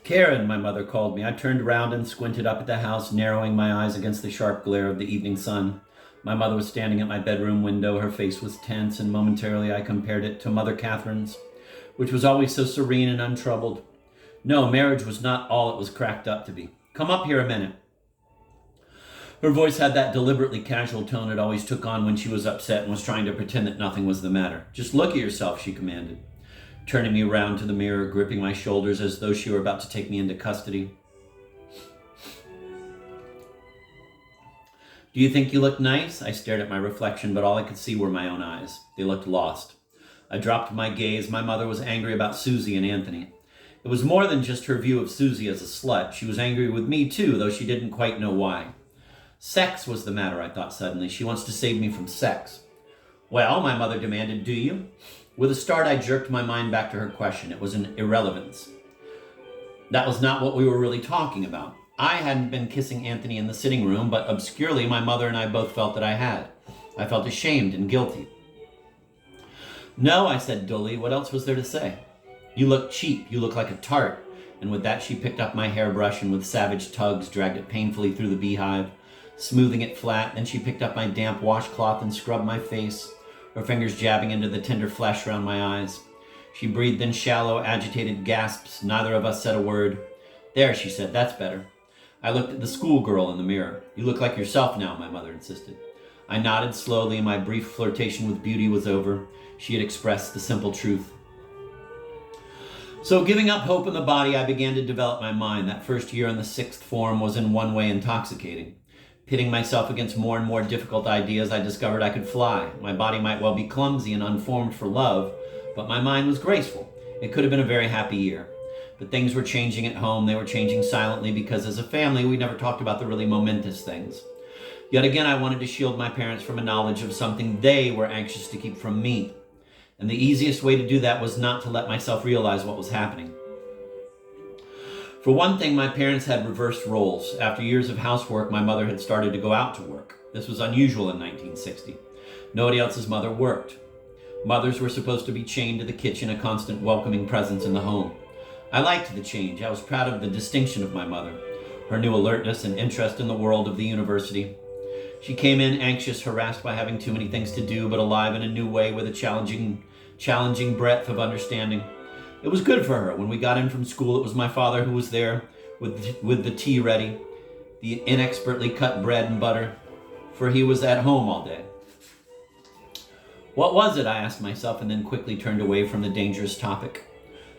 Karen, my mother called me. I turned around and squinted up at the house, narrowing my eyes against the sharp glare of the evening sun. My mother was standing at my bedroom window. Her face was tense, and momentarily I compared it to Mother Catherine's, which was always so serene and untroubled. No, marriage was not all it was cracked up to be. Come up here a minute. Her voice had that deliberately casual tone it always took on when she was upset and was trying to pretend that nothing was the matter. Just look at yourself, she commanded, turning me around to the mirror, gripping my shoulders as though she were about to take me into custody. Do you think you look nice? I stared at my reflection, but all I could see were my own eyes. They looked lost. I dropped my gaze. My mother was angry about Susie and Anthony. It was more than just her view of Susie as a slut. She was angry with me too, though she didn't quite know why. Sex was the matter, I thought suddenly. She wants to save me from sex. Well, my mother demanded, do you? With a start, I jerked my mind back to her question. It was an irrelevance. That was not what we were really talking about. I hadn't been kissing Anthony in the sitting room, but obscurely my mother and I both felt that I had. I felt ashamed and guilty. No, I said dully. What else was there to say? You look cheap. You look like a tart. And with that, she picked up my hairbrush and with savage tugs dragged it painfully through the beehive, smoothing it flat. Then she picked up my damp washcloth and scrubbed my face, her fingers jabbing into the tender flesh around my eyes. She breathed in shallow, agitated gasps. Neither of us said a word. There, she said, that's better. I looked at the schoolgirl in the mirror. You look like yourself now, my mother insisted. I nodded slowly, and my brief flirtation with beauty was over. She had expressed the simple truth. So giving up hope in the body, I began to develop my mind. That first year in the sixth form was in one way intoxicating. Pitting myself against more and more difficult ideas, I discovered I could fly. My body might well be clumsy and unformed for love, but my mind was graceful. It could have been a very happy year. But things were changing at home. They were changing silently because as a family, we never talked about the really momentous things. Yet again, I wanted to shield my parents from a knowledge of something they were anxious to keep from me. And the easiest way to do that was not to let myself realize what was happening. For one thing, my parents had reversed roles. After years of housework, my mother had started to go out to work. This was unusual in 1960. Nobody else's mother worked. Mothers were supposed to be chained to the kitchen, a constant welcoming presence in the home. I liked the change. I was proud of the distinction of my mother, her new alertness and interest in the world of the university. She came in anxious, harassed by having too many things to do, but alive in a new way with a challenging breadth of understanding. It was good for her. When we got in from school, it was my father who was there with the tea ready, the inexpertly cut bread and butter, for he was at home all day. What was it? I asked myself, and then quickly turned away from the dangerous topic.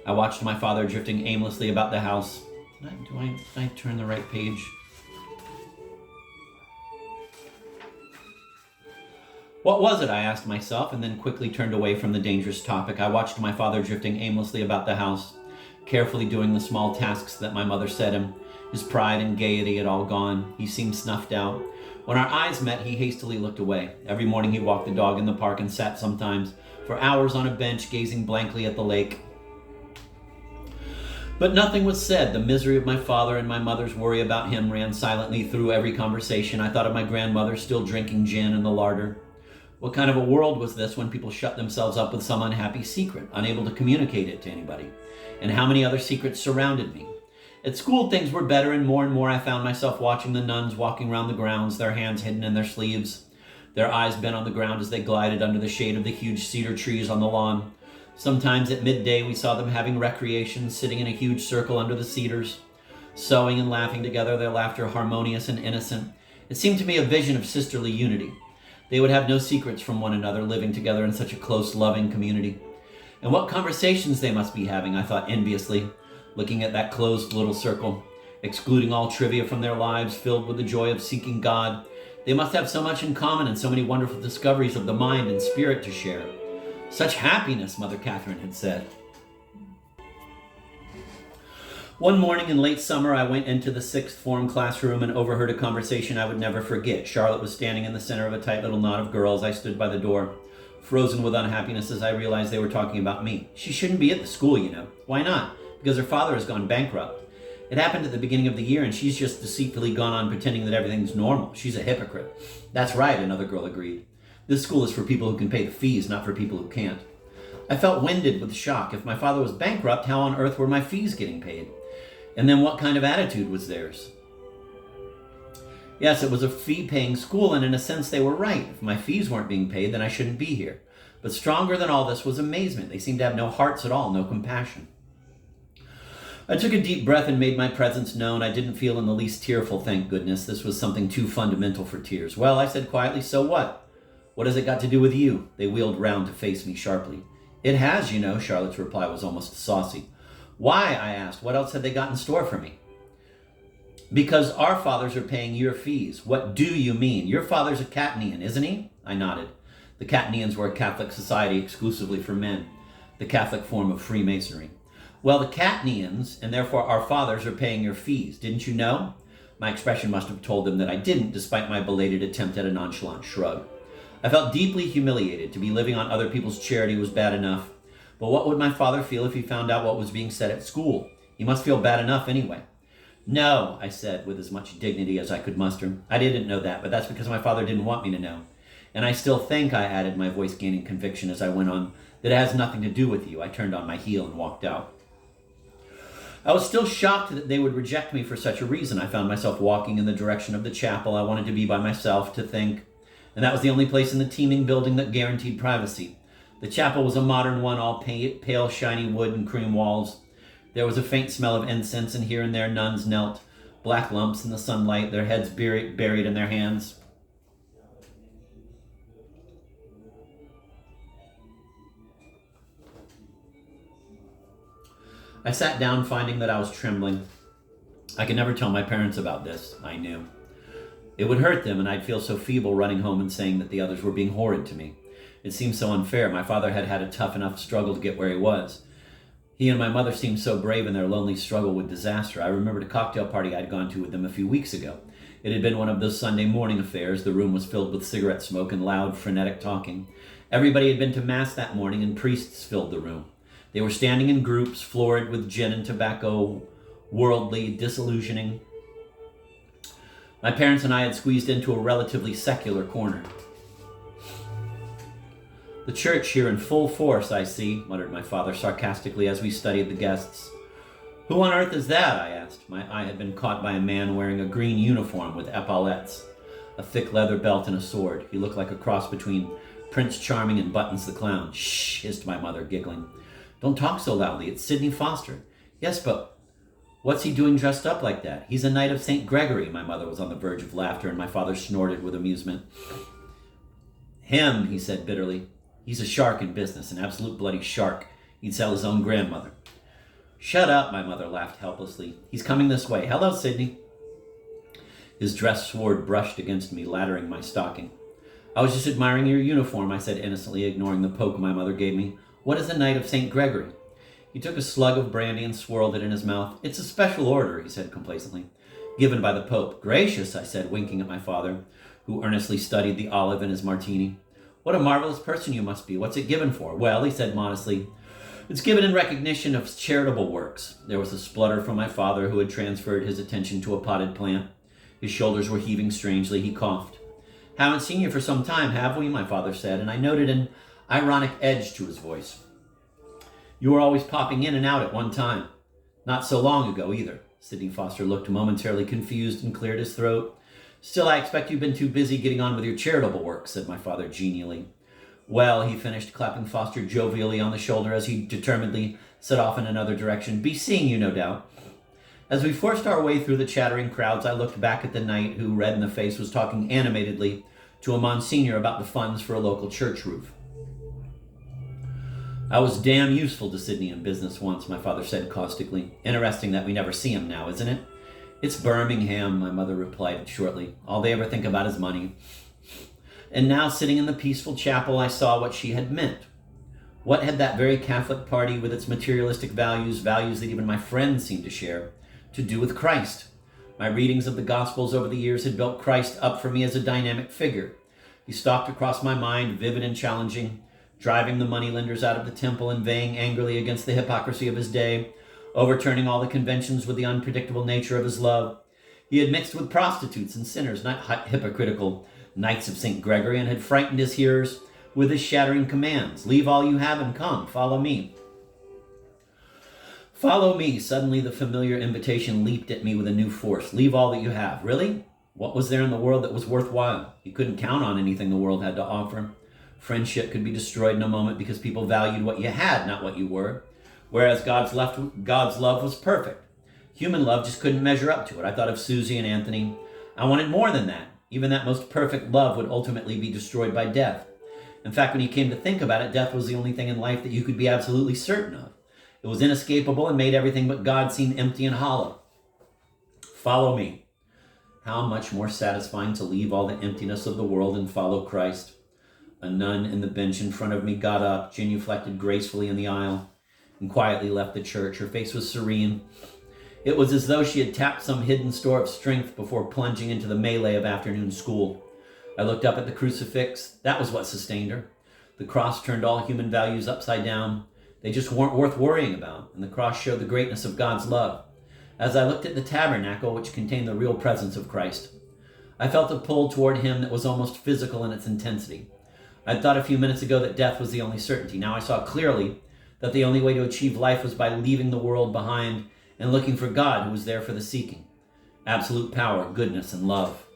I watched my father drifting aimlessly about the house. Did I turn the right page? What was it? I asked myself, and then quickly turned away from the dangerous topic. I watched my father drifting aimlessly about the house, carefully doing the small tasks that my mother set him. His pride and gaiety had all gone. He seemed snuffed out. When our eyes met, he hastily looked away. Every morning he walked the dog in the park and sat sometimes for hours on a bench, gazing blankly at the lake. But nothing was said. The misery of my father and my mother's worry about him ran silently through every conversation. I thought of my grandmother still drinking gin in the larder. What kind of a world was this when people shut themselves up with some unhappy secret, unable to communicate it to anybody? And how many other secrets surrounded me? At school, things were better, and more I found myself watching the nuns walking around the grounds, their hands hidden in their sleeves, their eyes bent on the ground as they glided under the shade of the huge cedar trees on the lawn. Sometimes at midday, we saw them having recreation, sitting in a huge circle under the cedars, sewing and laughing together, their laughter harmonious and innocent. It seemed to me a vision of sisterly unity. They would have no secrets from one another, living together in such a close, loving community. And what conversations they must be having, I thought enviously, looking at that closed little circle, excluding all trivia from their lives, filled with the joy of seeking God. They must have so much in common and so many wonderful discoveries of the mind and spirit to share. Such happiness, Mother Catherine had said. One morning in late summer, I went into the sixth form classroom and overheard a conversation I would never forget. Charlotte was standing in the center of a tight little knot of girls. I stood by the door, frozen with unhappiness as I realized they were talking about me. She shouldn't be at the school, you know. Why not? Because her father has gone bankrupt. It happened at the beginning of the year, and she's just deceitfully gone on pretending that everything's normal. She's a hypocrite. That's right, another girl agreed. This school is for people who can pay the fees, not for people who can't. I felt winded with shock. If my father was bankrupt, how on earth were my fees getting paid? And then what kind of attitude was theirs? Yes, it was a fee-paying school, and in a sense they were right. If my fees weren't being paid, then I shouldn't be here. But stronger than all this was amazement. They seemed to have no hearts at all, no compassion. I took a deep breath and made my presence known. I didn't feel in the least tearful, thank goodness. This was something too fundamental for tears. Well, I said quietly, so what? What has it got to do with you? They wheeled round to face me sharply. It has, you know, Charlotte's reply was almost saucy. Why? I asked. What else had they got in store for me? Because our fathers are paying your fees. What do you mean? Your father's a Catnian, isn't he? I nodded. The Catnians were a Catholic society exclusively for men, the Catholic form of Freemasonry. Well, the Catnians, and therefore our fathers, are paying your fees. Didn't you know? My expression must have told them that I didn't, despite my belated attempt at a nonchalant shrug. I felt deeply humiliated. To be living on other people's charity was bad enough. But what would my father feel if he found out what was being said at school? He must feel bad enough anyway. No, I said with as much dignity as I could muster. I didn't know that, but that's because my father didn't want me to know. And I still think, I added, my voice gaining conviction as I went on, that it has nothing to do with you. I turned on my heel and walked out. I was still shocked that they would reject me for such a reason. I found myself walking in the direction of the chapel. I wanted to be by myself, to think, and that was the only place in the teeming building that guaranteed privacy. The chapel was a modern one, all pale, shiny wood and cream walls. There was a faint smell of incense, and here and there nuns knelt, black lumps in the sunlight, their heads buried in their hands. I sat down, finding that I was trembling. I could never tell my parents about this, I knew. It would hurt them, and I'd feel so feeble running home and saying that the others were being horrid to me. It seemed so unfair. My father had had a tough enough struggle to get where he was. He and my mother seemed so brave in their lonely struggle with disaster. I remembered a cocktail party I'd gone to with them a few weeks ago. It had been one of those Sunday morning affairs. The room was filled with cigarette smoke and loud, frenetic talking. Everybody had been to Mass that morning, and priests filled the room. They were standing in groups, florid with gin and tobacco, worldly, disillusioning. My parents and I had squeezed into a relatively secular corner. The church here in full force, I see, muttered my father sarcastically as we studied the guests. Who on earth is that? I asked. My eye had been caught by a man wearing a green uniform with epaulettes, a thick leather belt, and a sword. He looked like a cross between Prince Charming and Buttons the Clown. Shh, hissed my mother, giggling. Don't talk so loudly. It's Sidney Foster. Yes, but what's he doing dressed up like that? He's a Knight of St. Gregory. My mother was on the verge of laughter, and my father snorted with amusement. Him, he said bitterly. He's a shark in business, an absolute bloody shark. He'd sell his own grandmother. Shut up, my mother laughed helplessly. He's coming this way. Hello, Sidney. His dress sword brushed against me, laddering my stocking. I was just admiring your uniform, I said innocently, ignoring the poke my mother gave me. What is a Knight of St. Gregory? He took a slug of brandy and swirled it in his mouth. It's a special order, he said complacently. Given by the Pope. Gracious, I said, winking at my father, who earnestly studied the olive in his martini. What a marvelous person you must be. What's it given for? Well, he said modestly, it's given in recognition of charitable works. There was a splutter from my father, who had transferred his attention to a potted plant. His shoulders were heaving strangely. He coughed. Haven't seen you for some time, have we? My father said, and I noted an ironic edge to his voice. You were always popping in and out at one time. Not so long ago, either. Sidney Foster looked momentarily confused and cleared his throat. Still, I expect you've been too busy getting on with your charitable work, said my father genially. Well, he finished, clapping Foster jovially on the shoulder as he determinedly set off in another direction. Be seeing you, no doubt. As we forced our way through the chattering crowds, I looked back at the knight who, red in the face, was talking animatedly to a Monsignor about the funds for a local church roof. I was damn useful to Sidney in business once, my father said caustically. Interesting that we never see him now, isn't it? It's Birmingham, my mother replied shortly. All they ever think about is money. And now, sitting in the peaceful chapel, I saw what she had meant. What had that very Catholic party, with its materialistic values that even my friends seemed to share, to do with Christ? My readings of the Gospels over the years had built Christ up for me as a dynamic figure. He stalked across my mind, vivid and challenging, driving the moneylenders out of the temple, inveighing angrily against the hypocrisy of his day, overturning all the conventions with the unpredictable nature of his love. He had mixed with prostitutes and sinners, not hypocritical Knights of St. Gregory, and had frightened his hearers with his shattering commands. Leave all you have and come, follow me. Follow me. Suddenly the familiar invitation leaped at me with a new force. Leave all that you have. Really? What was there in the world that was worthwhile? You couldn't count on anything the world had to offer. Friendship could be destroyed in a moment because people valued what you had, not what you were. Whereas God's love was perfect. Human love just couldn't measure up to it. I thought of Susie and Anthony. I wanted more than that. Even that most perfect love would ultimately be destroyed by death. In fact, when you came to think about it, death was the only thing in life that you could be absolutely certain of. It was inescapable and made everything but God seem empty and hollow. Follow me. How much more satisfying to leave all the emptiness of the world and follow Christ. A nun in the bench in front of me got up, genuflected gracefully in the aisle, and quietly left the church. Her face was serene. It was as though she had tapped some hidden store of strength before plunging into the melee of afternoon school. I looked up at the crucifix. That was what sustained her. The cross turned all human values upside down. They just weren't worth worrying about, and the cross showed the greatness of God's love. As I looked at the tabernacle, which contained the real presence of Christ, I felt a pull toward him that was almost physical in its intensity. I'd thought a few minutes ago that death was the only certainty. Now I saw clearly that the only way to achieve life was by leaving the world behind and looking for God who was there for the seeking. Absolute power, goodness, and love.